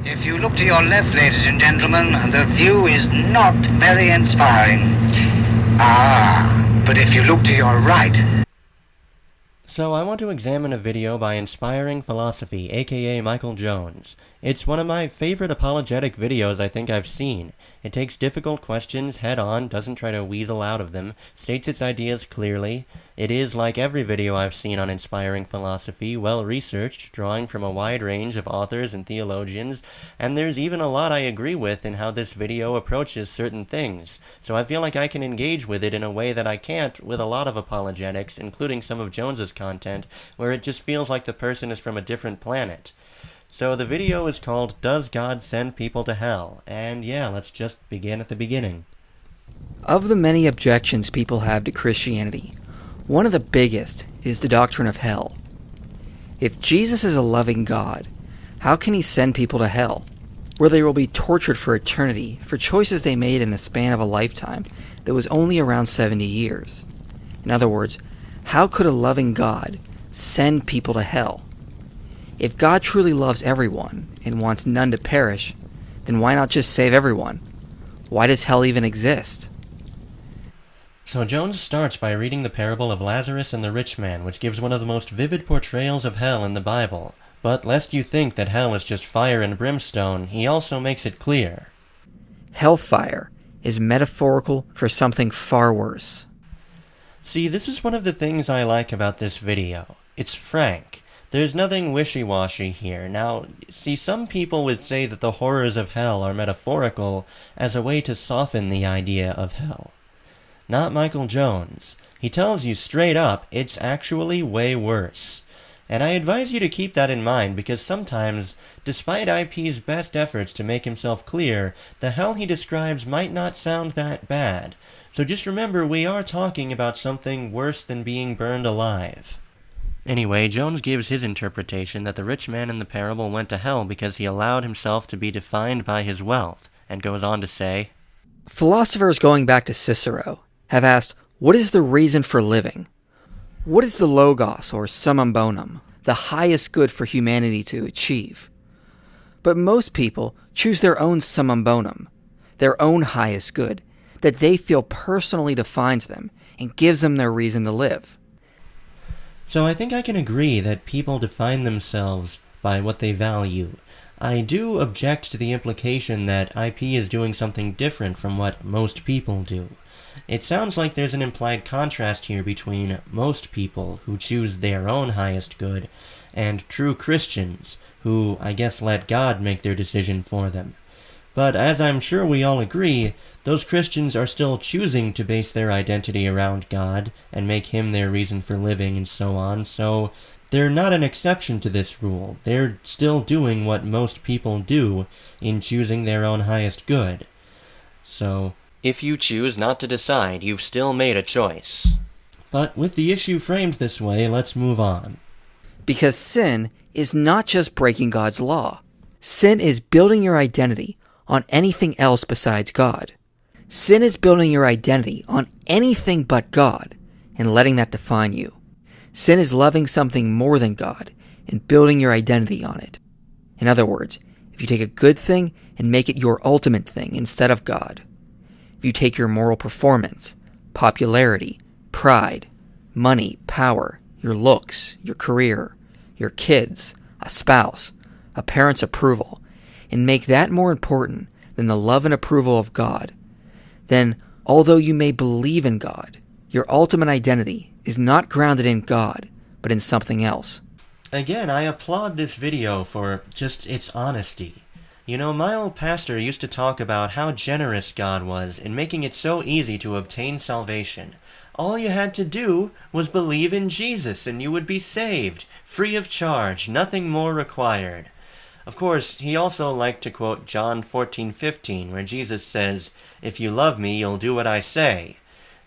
If you look to your left, ladies and gentlemen, the view is not very inspiring. But if you look to your right... So I want to examine a video by Inspiring Philosophy, aka Michael Jones. It's one of my favorite apologetic videos I think I've seen. It takes difficult questions head on, doesn't try to weasel out of them, states its ideas clearly. It is, like every video I've seen on Inspiring Philosophy, well researched, drawing from a wide range of authors and theologians, and there's even a lot I agree with in how this video approaches certain things, so I feel like I can engage with it in a way that I can't with a lot of apologetics, including some of Jones's content, where it just feels like the person is from a different planet. So the video is called, Does God Send People to Hell? And yeah, let's just begin at the beginning. Of the many objections people have to Christianity, one of the biggest is the doctrine of hell. If Jesus is a loving God, how can he send people to hell, where they will be tortured for eternity for choices they made in a span of a lifetime that was only around 70 years? In other words, how could a loving God send people to hell? If God truly loves everyone and wants none to perish, then why not just save everyone? Why does hell even exist? So Jones starts by reading the parable of Lazarus and the rich man, which gives one of the most vivid portrayals of hell in the Bible. But lest you think that hell is just fire and brimstone, he also makes it clear. Hellfire is metaphorical for something far worse. See, this is one of the things I like about this video. It's frank. There's nothing wishy-washy here. Now, see, some people would say that the horrors of hell are metaphorical as a way to soften the idea of hell. Not Michael Jones. He tells you straight up, it's actually way worse. And I advise you to keep that in mind, because sometimes, despite IP's best efforts to make himself clear, the hell he describes might not sound that bad. So just remember, we are talking about something worse than being burned alive. Anyway, Jones gives his interpretation that the rich man in the parable went to hell because he allowed himself to be defined by his wealth, and goes on to say, Philosophers going back to Cicero have asked, what is the reason for living? What is the logos, or summum bonum, the highest good for humanity to achieve? But most people choose their own summum bonum, their own highest good, that they feel personally defines them and gives them their reason to live. So I think I can agree that people define themselves by what they value. I do object to the implication that IP is doing something different from what most people do. It sounds like there's an implied contrast here between most people who choose their own highest good and true Christians who, I guess, let God make their decision for them. But as I'm sure we all agree, those Christians are still choosing to base their identity around God and make him their reason for living and so on, so they're not an exception to this rule. They're still doing what most people do in choosing their own highest good. So, if you choose not to decide, you've still made a choice. But with the issue framed this way, let's move on. Because sin is not just breaking God's law. Sin is building your identity on anything else besides God. Sin is building your identity on anything but God and letting that define you. Sin is loving something more than God and building your identity on it. In other words, if you take a good thing and make it your ultimate thing instead of God. If you take your moral performance, popularity, pride, money, power, your looks, your career, your kids, a spouse, a parent's approval, and make that more important than the love and approval of God, then, although you may believe in God, your ultimate identity is not grounded in God, but in something else. Again, I applaud this video for just its honesty. You know, my old pastor used to talk about how generous God was in making it so easy to obtain salvation. All you had to do was believe in Jesus and you would be saved, free of charge, nothing more required. Of course, he also liked to quote John 14:15, where Jesus says, "If you love me, you'll do what I say."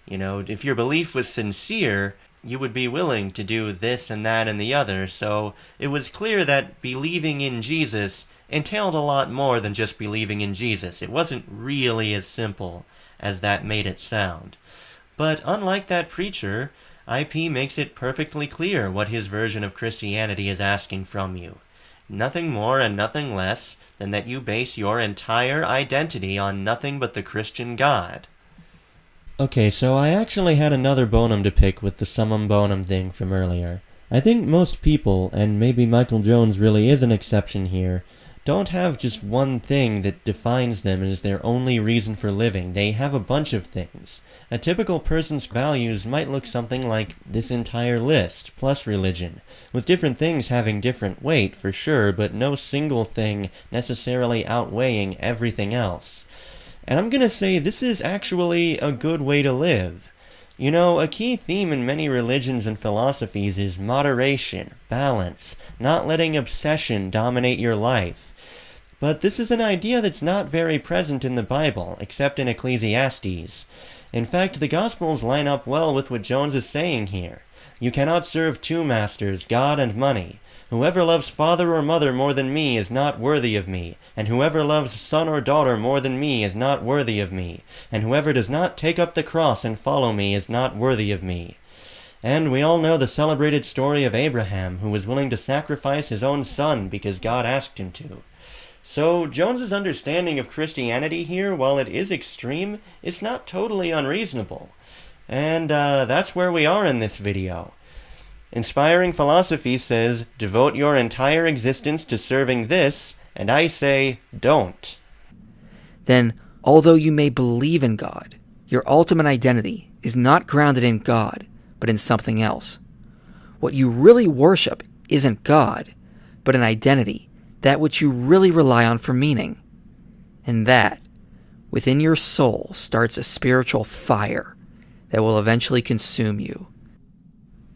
You know, if your belief was sincere, you would be willing to do this and that and the other, so it was clear that believing in Jesus entailed a lot more than just believing in Jesus. It wasn't really as simple as that made it sound. But unlike that preacher, IP makes it perfectly clear what his version of Christianity is asking from you. Nothing more and nothing less than that you base your entire identity on nothing but the Christian God. Okay, so I actually had another bonum to pick with the Summum Bonum thing from earlier. I think most people, and maybe Michael Jones really is an exception here, don't have just one thing that defines them as their only reason for living. They have a bunch of things. A typical person's values might look something like this entire list, plus religion, with different things having different weight, for sure, but no single thing necessarily outweighing everything else. And I'm gonna say this is actually a good way to live. You know, a key theme in many religions and philosophies is moderation, balance, not letting obsession dominate your life. But this is an idea that's not very present in the Bible, except in Ecclesiastes. In fact, the Gospels line up well with what Jones is saying here. You cannot serve two masters, God and money. Whoever loves father or mother more than me is not worthy of me, and whoever loves son or daughter more than me is not worthy of me, and whoever does not take up the cross and follow me is not worthy of me. And we all know the celebrated story of Abraham, who was willing to sacrifice his own son because God asked him to. So Jones's understanding of Christianity here, while it is extreme, is not totally unreasonable. And that's where we are in this video. Inspiring Philosophy says, devote your entire existence to serving this, and I say, don't. Then, although you may believe in God, your ultimate identity is not grounded in God, but in something else. What you really worship isn't God, but an identity, that which you really rely on for meaning. And that, within your soul, starts a spiritual fire that will eventually consume you.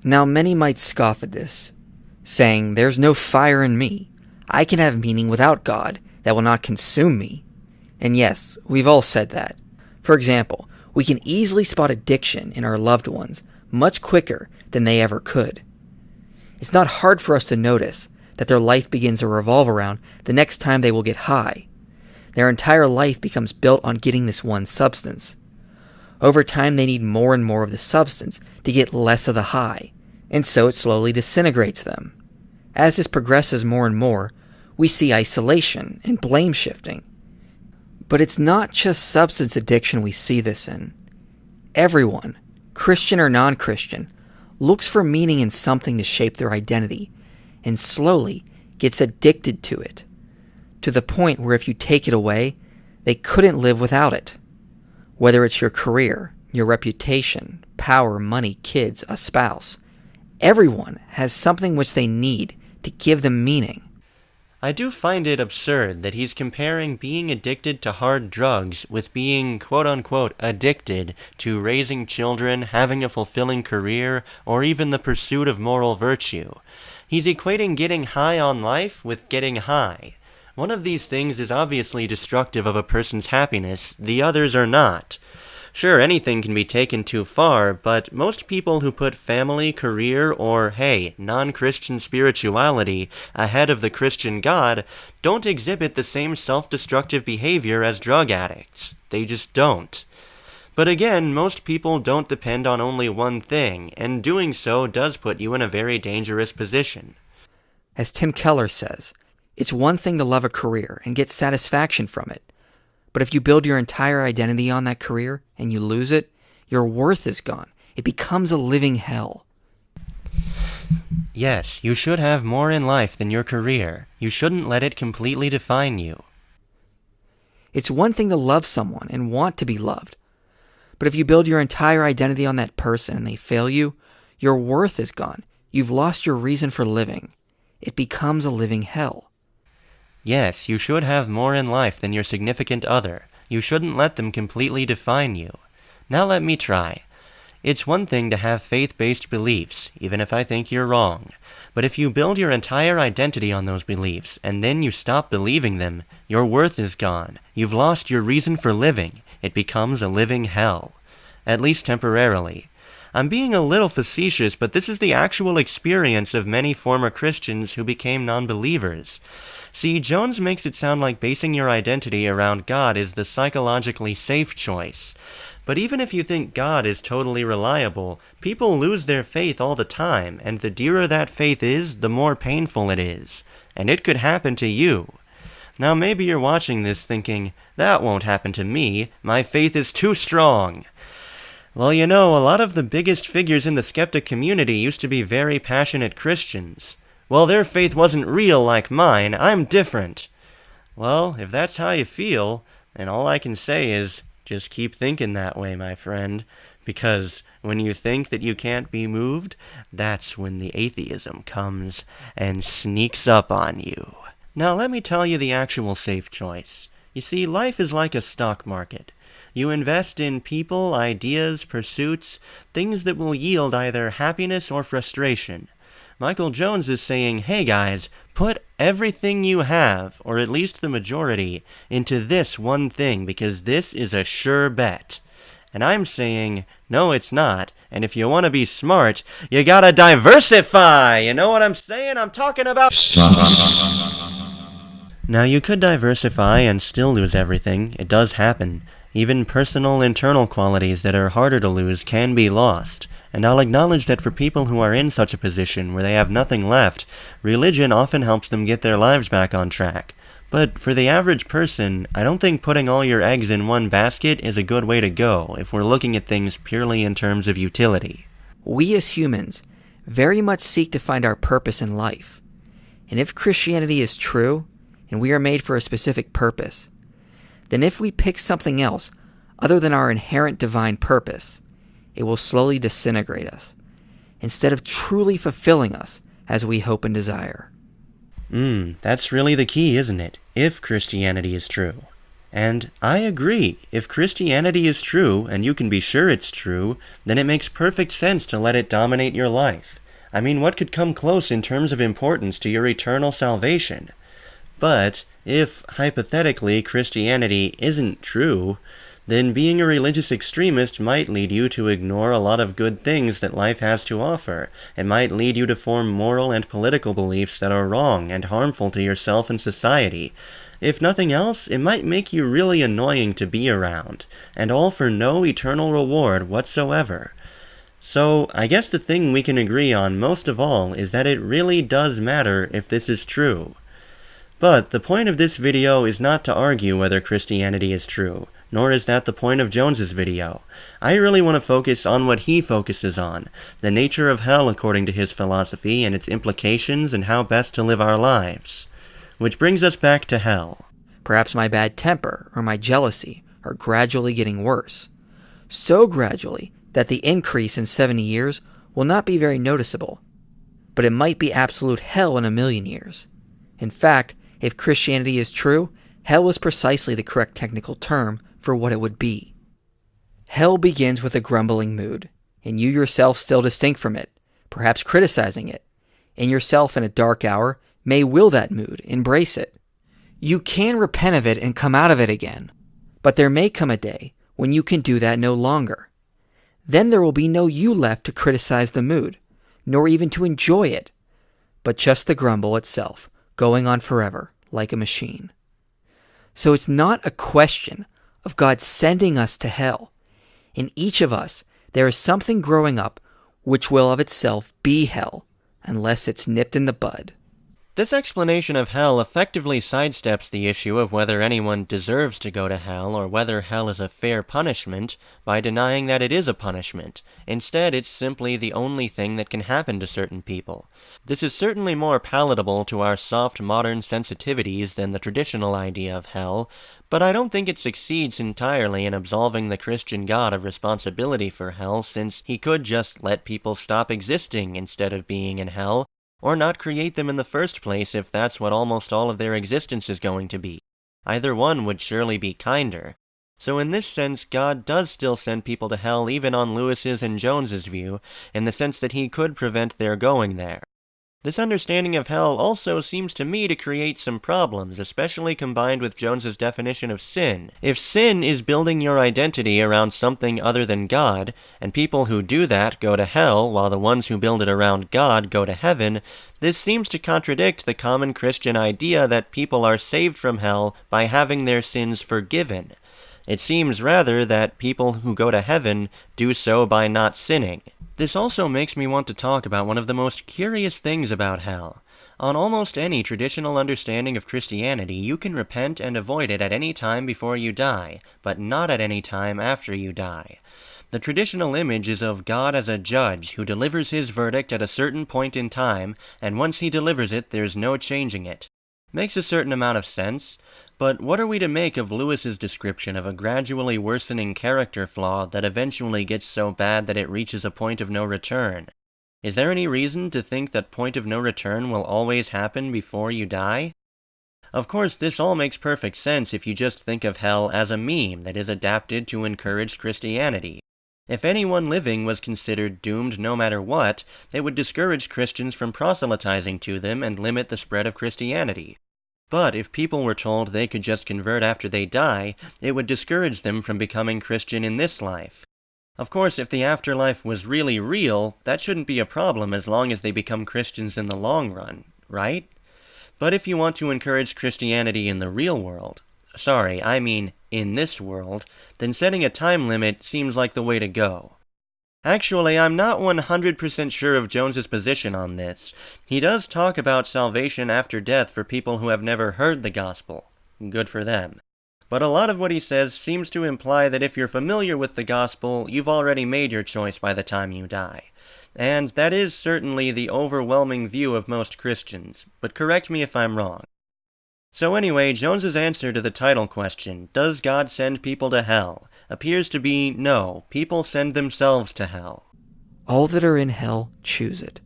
Now, many might scoff at this, saying, there's no fire in me. I can have meaning without God that will not consume me. And yes, we've all said that. For example, we can easily spot addiction in our loved ones much quicker than they ever could. It's not hard for us to notice that their life begins to revolve around the next time they will get high. Their entire life becomes built on getting this one substance. Over time, they need more and more of the substance to get less of the high, and so it slowly disintegrates them. As this progresses more and more, we see isolation and blame shifting. But it's not just substance addiction we see this in. Everyone, Christian or non-Christian, looks for meaning in something to shape their identity, and slowly gets addicted to it, to the point where if you take it away, they couldn't live without it. Whether it's your career, your reputation, power, money, kids, a spouse, everyone has something which they need to give them meaning. I do find it absurd that he's comparing being addicted to hard drugs with being quote-unquote addicted to raising children, having a fulfilling career, or even the pursuit of moral virtue. He's equating getting high on life with getting high. One of these things is obviously destructive of a person's happiness, the others are not. Sure, anything can be taken too far, but most people who put family, career, or, hey, non-Christian spirituality ahead of the Christian God don't exhibit the same self-destructive behavior as drug addicts. They just don't. But again, most people don't depend on only one thing, and doing so does put you in a very dangerous position. As Tim Keller says, it's one thing to love a career and get satisfaction from it. But if you build your entire identity on that career and you lose it, your worth is gone. It becomes a living hell. Yes, you should have more in life than your career. You shouldn't let it completely define you. It's one thing to love someone and want to be loved. But if you build your entire identity on that person and they fail you, your worth is gone. You've lost your reason for living. It becomes a living hell. Yes, you should have more in life than your significant other. You shouldn't let them completely define you. Now let me try. It's one thing to have faith-based beliefs, even if I think you're wrong. But if you build your entire identity on those beliefs, and then you stop believing them, your worth is gone. You've lost your reason for living. It becomes a living hell. At least temporarily. I'm being a little facetious, but this is the actual experience of many former Christians who became non-believers. See, Jones makes it sound like basing your identity around God is the psychologically safe choice. But even if you think God is totally reliable, people lose their faith all the time, and the dearer that faith is, the more painful it is. And it could happen to you. Now maybe you're watching this thinking, that won't happen to me, my faith is too strong. Well, you know, a lot of the biggest figures in the skeptic community used to be very passionate Christians. Well, their faith wasn't real like mine, I'm different. Well, if that's how you feel, then all I can say is, just keep thinking that way, my friend, because when you think that you can't be moved, that's when the atheism comes and sneaks up on you. Now let me tell you the actual safe choice. You see, life is like a stock market. You invest in people, ideas, pursuits, things that will yield either happiness or frustration. Michael Jones is saying, hey guys, put everything you have, or at least the majority, into this one thing, because this is a sure bet. And I'm saying, no it's not, and if you want to be smart, you gotta diversify! You know what I'm saying? I'm talking about... Now you could diversify and still lose everything. It does happen. Even personal internal qualities that are harder to lose can be lost. And I'll acknowledge that for people who are in such a position where they have nothing left, religion often helps them get their lives back on track. But for the average person, I don't think putting all your eggs in one basket is a good way to go if we're looking at things purely in terms of utility. We as humans very much seek to find our purpose in life. And if Christianity is true, and we are made for a specific purpose, then if we pick something else other than our inherent divine purpose, it will slowly disintegrate us, instead of truly fulfilling us as we hope and desire. That's really the key, isn't it? If Christianity is true. And I agree, if Christianity is true, and you can be sure it's true, then it makes perfect sense to let it dominate your life. I mean, what could come close in terms of importance to your eternal salvation? But if, hypothetically, Christianity isn't true, then being a religious extremist might lead you to ignore a lot of good things that life has to offer. It might lead you to form moral and political beliefs that are wrong and harmful to yourself and society. If nothing else, it might make you really annoying to be around, and all for no eternal reward whatsoever. So, I guess the thing we can agree on most of all is that it really does matter if this is true. But the point of this video is not to argue whether Christianity is true, nor is that the point of Jones's video. I really want to focus on what he focuses on, the nature of hell according to his philosophy and its implications and how best to live our lives. Which brings us back to hell. Perhaps my bad temper or my jealousy are gradually getting worse. So gradually that the increase in 70 years will not be very noticeable. But it might be absolute hell in 1,000,000 years. In fact, if Christianity is true, hell is precisely the correct technical term for what it would be. Hell begins with a grumbling mood, and you yourself still distinct from it, perhaps criticizing it, and yourself in a dark hour may will that mood, embrace it. You can repent of it and come out of it again, but there may come a day when you can do that no longer. Then there will be no you left to criticize the mood, nor even to enjoy it, but just the grumble itself, going on forever, like a machine. So it's not a question of God sending us to hell. In each of us, there is something growing up which will of itself be hell, unless it's nipped in the bud. This explanation of hell effectively sidesteps the issue of whether anyone deserves to go to hell or whether hell is a fair punishment by denying that it is a punishment. Instead, it's simply the only thing that can happen to certain people. This is certainly more palatable to our soft modern sensitivities than the traditional idea of hell, but I don't think it succeeds entirely in absolving the Christian God of responsibility for hell, since he could just let people stop existing instead of being in hell, or not create them in the first place if that's what almost all of their existence is going to be. Either one would surely be kinder. So in this sense, God does still send people to hell even on Lewis's and Jones's view, in the sense that he could prevent their going there. This understanding of hell also seems to me to create some problems, especially combined with Jones's definition of sin. If sin is building your identity around something other than God, and people who do that go to hell, while the ones who build it around God go to heaven, this seems to contradict the common Christian idea that people are saved from hell by having their sins forgiven. It seems rather that people who go to heaven do so by not sinning. This also makes me want to talk about one of the most curious things about hell. On almost any traditional understanding of Christianity, you can repent and avoid it at any time before you die, but not at any time after you die. The traditional image is of God as a judge who delivers his verdict at a certain point in time, and once he delivers it, there's no changing it. Makes a certain amount of sense, but what are we to make of Lewis's description of a gradually worsening character flaw that eventually gets so bad that it reaches a point of no return? Is there any reason to think that point of no return will always happen before you die? Of course, this all makes perfect sense if you just think of hell as a meme that is adapted to encourage Christianity. If anyone living was considered doomed no matter what, they would discourage Christians from proselytizing to them and limit the spread of Christianity. But if people were told they could just convert after they die, it would discourage them from becoming Christian in this life. Of course, if the afterlife was really real, that shouldn't be a problem as long as they become Christians in the long run, right? But if you want to encourage Christianity in the real world, in this world, then setting a time limit seems like the way to go. Actually, I'm not 100% sure of Jones's position on this. He does talk about salvation after death for people who have never heard the gospel. Good for them. But a lot of what he says seems to imply that if you're familiar with the gospel, you've already made your choice by the time you die. And that is certainly the overwhelming view of most Christians, but correct me if I'm wrong. So anyway, Jones's answer to the title question, does God send people to hell, appears to be no, people send themselves to hell. All that are in hell choose it.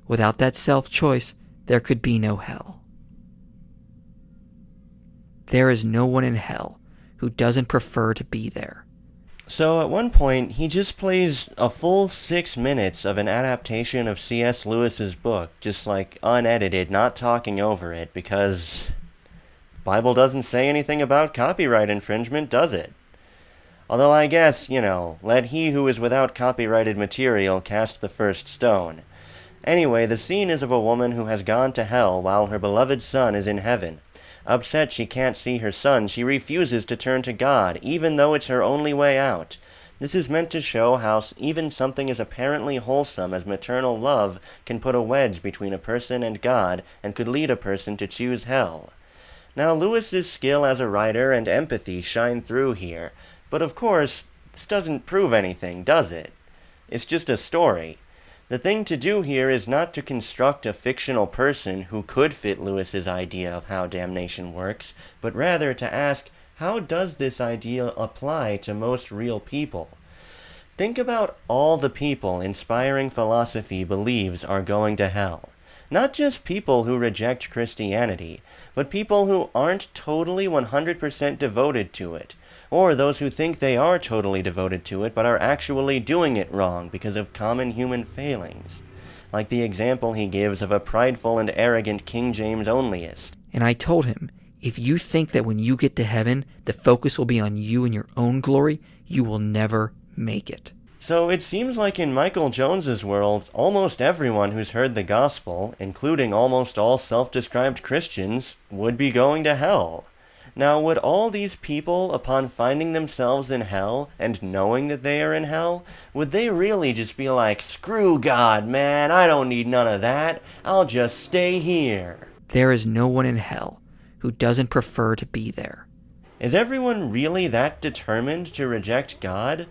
Without that self-choice, there could be no hell. There is no one in hell who doesn't prefer to be there. So at one point, he just plays a full 6 minutes of an adaptation of C.S. Lewis's book, just like unedited, not talking over it, because the Bible doesn't say anything about copyright infringement, does it? Although I guess, let he who is without copyrighted material cast the first stone. Anyway, the scene is of a woman who has gone to hell while her beloved son is in heaven. Upset she can't see her son, she refuses to turn to God, even though it's her only way out. This is meant to show how even something as apparently wholesome as maternal love can put a wedge between a person and God and could lead a person to choose hell. Now, Lewis's skill as a writer and empathy shine through here, but of course, this doesn't prove anything, does it? It's just a story. The thing to do here is not to construct a fictional person who could fit Lewis's idea of how damnation works, but rather to ask, how does this idea apply to most real people? Think about all the people inspiring philosophy believes are going to hell. Not just people who reject Christianity, but people who aren't totally 100% devoted to it, or those who think they are totally devoted to it but are actually doing it wrong because of common human failings, like the example he gives of a prideful and arrogant King James onlyist. And I told him, if you think that when you get to heaven, the focus will be on you and your own glory, you will never make it. So it seems like in Michael Jones's world, almost everyone who's heard the gospel, including almost all self-described Christians, would be going to hell. Now, would all these people, upon finding themselves in hell, and knowing that they are in hell, would they really just be like, screw God, man, I don't need none of that, I'll just stay here? There is no one in hell who doesn't prefer to be there. Is everyone really that determined to reject God?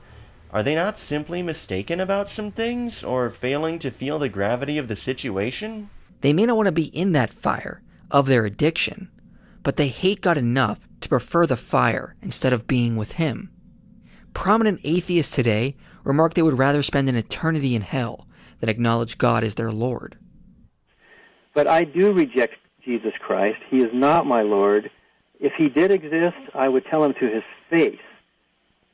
Are they not simply mistaken about some things, or failing to feel the gravity of the situation? They may not want to be in that fire of their addiction, but they hate God enough to prefer the fire instead of being with Him. Prominent atheists today remark they would rather spend an eternity in hell than acknowledge God as their Lord. But I do reject Jesus Christ. He is not my Lord. If He did exist, I would tell Him to His face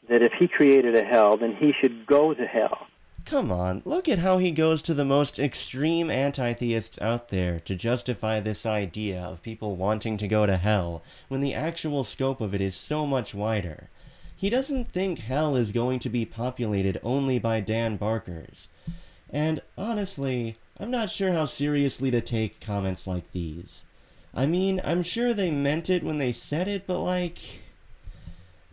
that if He created a hell, then He should go to hell. Come on, look at how he goes to the most extreme anti-theists out there to justify this idea of people wanting to go to hell, when the actual scope of it is so much wider. He doesn't think hell is going to be populated only by Dan Barkers. And honestly, I'm not sure how seriously to take comments like these. I mean, I'm sure they meant it when they said it, but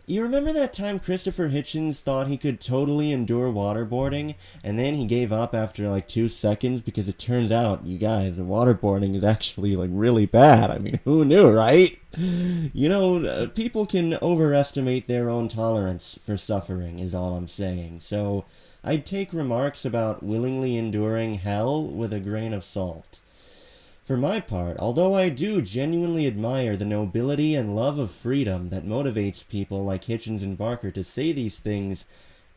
You remember that time Christopher Hitchens thought he could totally endure waterboarding, and then he gave up after like 2 seconds because it turns out, you guys, the waterboarding is actually like really bad. I mean, who knew, right? You know, people can overestimate their own tolerance for suffering, is all I'm saying. So, I'd take remarks about willingly enduring hell with a grain of salt. For my part, although I do genuinely admire the nobility and love of freedom that motivates people like Hitchens and Barker to say these things,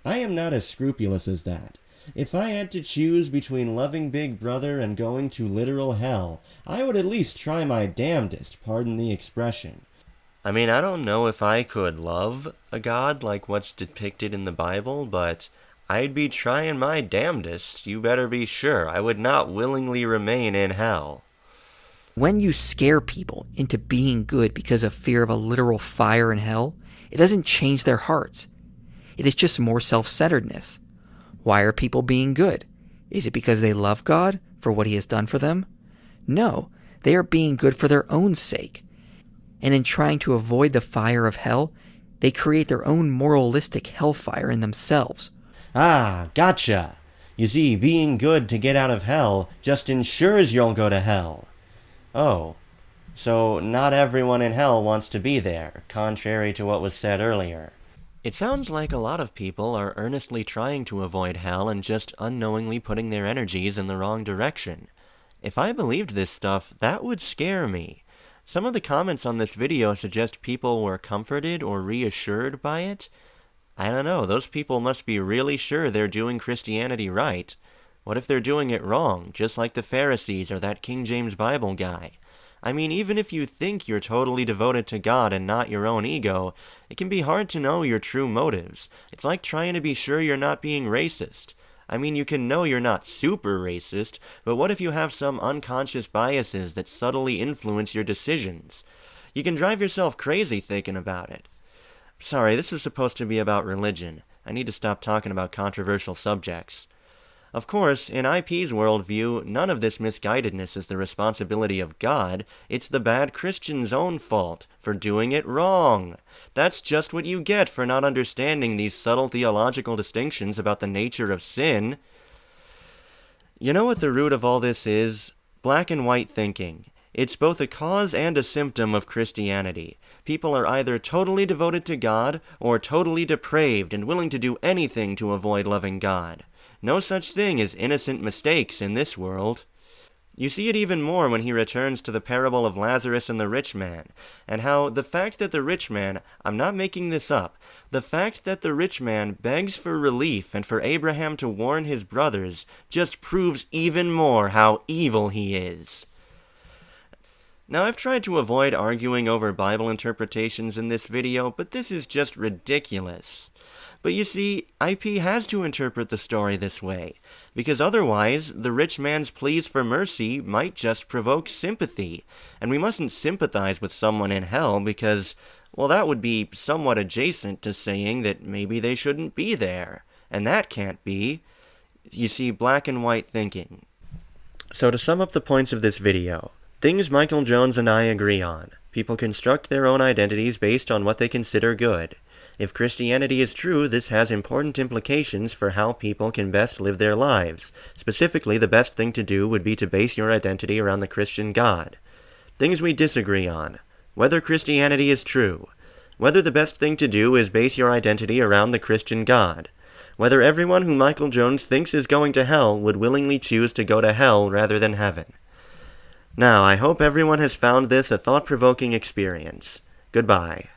I am not as scrupulous as that. If I had to choose between loving Big Brother and going to literal hell, I would at least try my damnedest, pardon the expression. I mean, I don't know if I could love a god like what's depicted in the Bible, but I'd be trying my damnedest, you better be sure. I would not willingly remain in hell. When you scare people into being good because of fear of a literal fire in hell, it doesn't change their hearts. It is just more self-centeredness. Why are people being good? Is it because they love God for what He has done for them? No, they are being good for their own sake. And in trying to avoid the fire of hell, they create their own moralistic hellfire in themselves. Ah, gotcha. You see, being good to get out of hell just ensures you'll go to hell. Oh, so not everyone in hell wants to be there, contrary to what was said earlier. It sounds like a lot of people are earnestly trying to avoid hell and just unknowingly putting their energies in the wrong direction. If I believed this stuff, that would scare me. Some of the comments on this video suggest people were comforted or reassured by it. I don't know, those people must be really sure they're doing Christianity right. What if they're doing it wrong, just like the Pharisees or that King James Bible guy? I mean, even if you think you're totally devoted to God and not your own ego, it can be hard to know your true motives. It's like trying to be sure you're not being racist. I mean, you can know you're not super racist, but what if you have some unconscious biases that subtly influence your decisions? You can drive yourself crazy thinking about it. Sorry, this is supposed to be about religion. I need to stop talking about controversial subjects. Of course, in IP's worldview, none of this misguidedness is the responsibility of God. It's the bad Christian's own fault for doing it wrong. That's just what you get for not understanding these subtle theological distinctions about the nature of sin. You know what the root of all this is? Black and white thinking. It's both a cause and a symptom of Christianity. People are either totally devoted to God or totally depraved and willing to do anything to avoid loving God. No such thing as innocent mistakes in this world. You see it even more when he returns to the parable of Lazarus and the rich man, and how the fact that the rich man, I'm not making this up, the fact that the rich man begs for relief and for Abraham to warn his brothers just proves even more how evil he is. Now, I've tried to avoid arguing over Bible interpretations in this video, but this is just ridiculous. But you see, IP has to interpret the story this way, because otherwise, the rich man's pleas for mercy might just provoke sympathy, and we mustn't sympathize with someone in hell because, well, that would be somewhat adjacent to saying that maybe they shouldn't be there, and that can't be. You see, black and white thinking. So to sum up the points of this video, things Michael Jones and I agree on. People construct their own identities based on what they consider good. If Christianity is true, this has important implications for how people can best live their lives. Specifically, the best thing to do would be to base your identity around the Christian God. Things we disagree on. Whether Christianity is true. Whether the best thing to do is base your identity around the Christian God. Whether everyone who Michael Jones thinks is going to hell would willingly choose to go to hell rather than heaven. Now, I hope everyone has found this a thought-provoking experience. Goodbye.